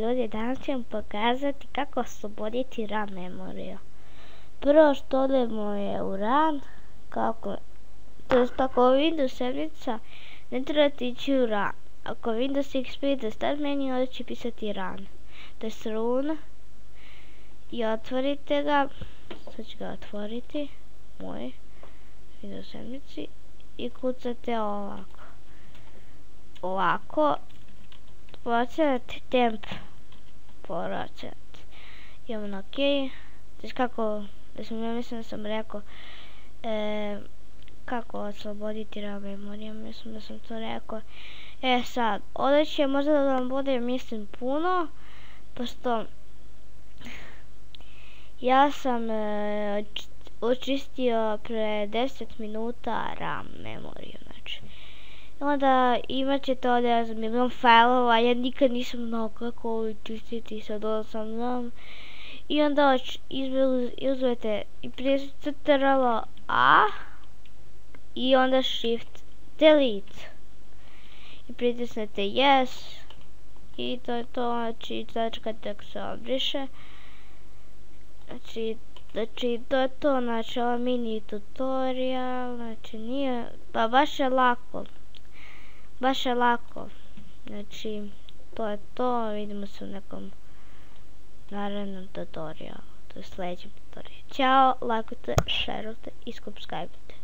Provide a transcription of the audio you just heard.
Ljudi, danas ću vam pokazati kako osloboditi RAM memoriju. Prvo što odemo je u RAM, to jest ako Windows 7 ne trebate ići u RAM. Ako Windows XP da start menu, onda će pisati RAM, to jest run, i otvorite ga. Sad ću ga otvoriti, moj Windows 7, i kucate ovako, procenat temp procenat, imam na ok. Znači kako, ja mislim da sam rekao kako osloboditi RAM memoriju, mislim da sam to rekao. Sad, ovdje će možda da vam bude, mislim, puno, pošto ja sam očistio pre 10 minuta RAM memoriju, znači. Onda imat ćete ovdje milion failova, ja nikad nisam znao kako očistiti, sad ovdje sam znam. I onda uzmete i pritisnete Ctrl+A i onda Shift Delete i pritisnete Yes i to je to, znači tačka tek se obriše. Znači to je to, znači ovo mini tutorial, znači nije, pa baš je lako, znači to je to, vidimo se u nekom narednom tutorialu, to je sljedećem tutorialu. Ćao, lajkujte, šerujte i subscribeujte.